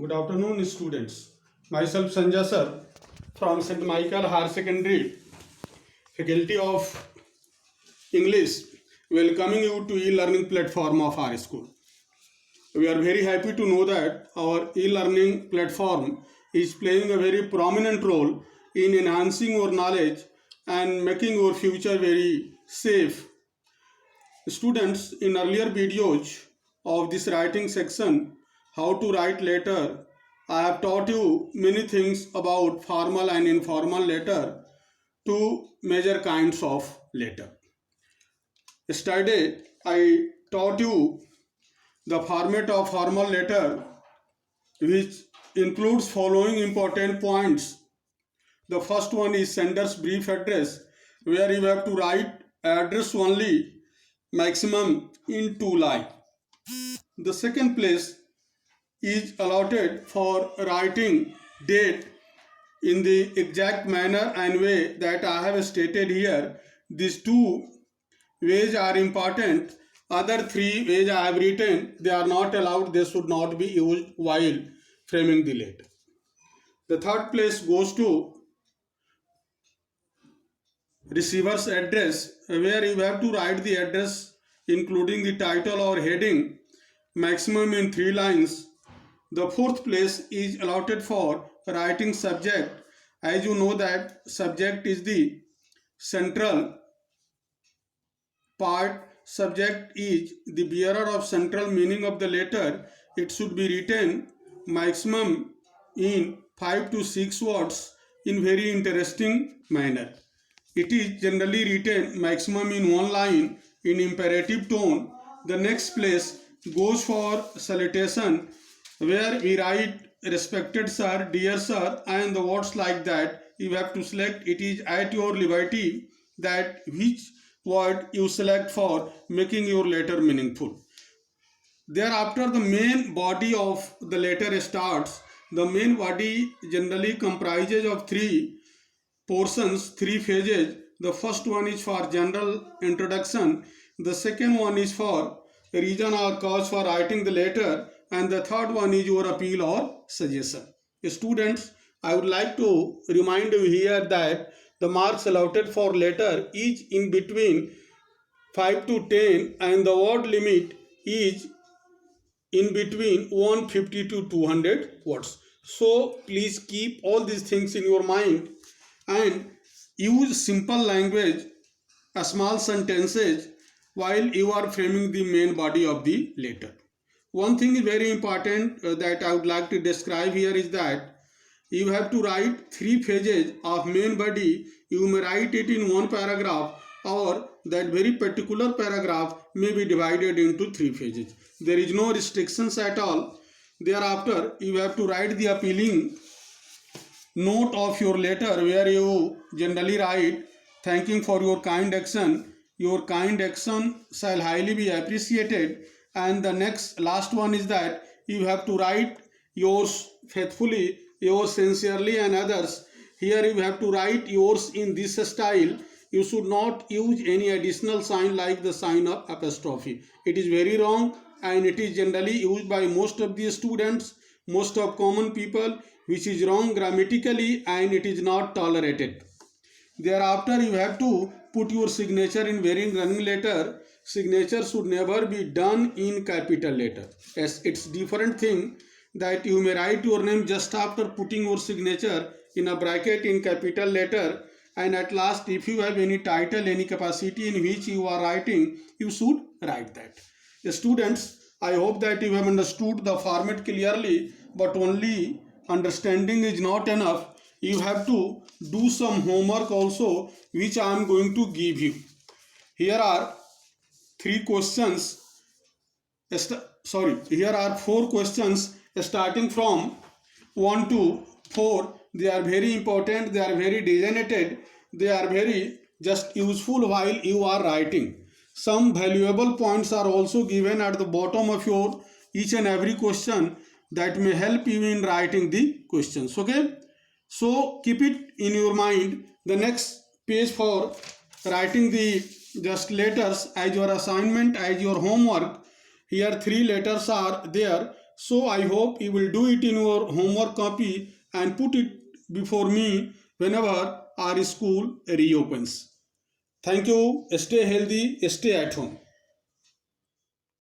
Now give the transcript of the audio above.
Good afternoon, students. Myself Sanjay sir from St. Michael Higher Secondary, Faculty of English, welcoming you to e-learning platform of our school. We are very happy to know that our e-learning platform is playing a very prominent role in enhancing your knowledge and making your future very safe. Students, in earlier videos of this writing section, how to write letter, I have taught you many things about formal and informal letter, two major kinds of letter. Yesterday, I taught you the format of formal letter, which includes following important points. The first one is sender's brief address, where you have to write address only, maximum in 2 lines. The second place is allotted for writing date in the exact manner and way that I have stated here. These two ways are important. Other three ways I have written, they are not allowed, they should not be used while framing the letter. The third place goes to receiver's address, where you have to write the address including the title or heading, maximum in 3 lines. The fourth place is allotted for writing subject. As you know that subject is the central part. Subject is the bearer of central meaning of the letter. It should be written maximum in 5 to 6 words in very interesting manner. It is generally written maximum in 1 line in imperative tone. The next place goes for salutation, where we write respected sir, dear sir, and the words like that. You have to select. It is at your liberty that which word you select for making your letter meaningful. Thereafter, the main body of the letter starts. The main body generally comprises of three portions, three phases. The first one is for general introduction. The second one is for reason or cause for writing the letter. And the third one is your appeal or suggestion. Students, I would like to remind you here that the marks allotted for letter is in between 5 to 10 and the word limit is in between 150 to 200 words. So please keep all these things in your mind and use simple language, small sentences while you are framing the main body of the letter. One thing is very important that I would like to describe here is that you have to write 3 pages of main body. You may write it in one paragraph, or that very particular paragraph may be divided into 3 pages. There is no restrictions at all. Thereafter, you have to write the appealing note of your letter, where you generally write thanking for your kind action. Your kind action shall highly be appreciated. And the last one is that you have to write yours faithfully, yours sincerely, and others. Here you have to write yours in this style. You should not use any additional sign like the sign of apostrophe. It is very wrong, and it is generally used by most of the students, most of common people, which is wrong grammatically and it is not tolerated. Thereafter, you have to put your signature in very running letter. Signature should never be done in capital letter. Yes, it's different thing that you may write your name just after putting your signature in a bracket in capital letter, and at last if you have any title, any capacity in which you are writing, you should write that. Students, I hope that you have understood the format clearly, but only understanding is not enough. You have to do some homework also, which I am going to give you. Here are 3 questions. Here are 4 questions starting from 1 to 4. They are very important, they are very designated, they are very just useful while you are writing. Some valuable points are also given at the bottom of your each and every question that may help you in writing the questions. Okay, so keep it in your mind. The next page for writing the just letters as your assignment, as your homework. Here 3 letters are there. So I hope you will do it in your homework copy and put it before me whenever our school reopens. Thank you. Stay healthy. Stay at home.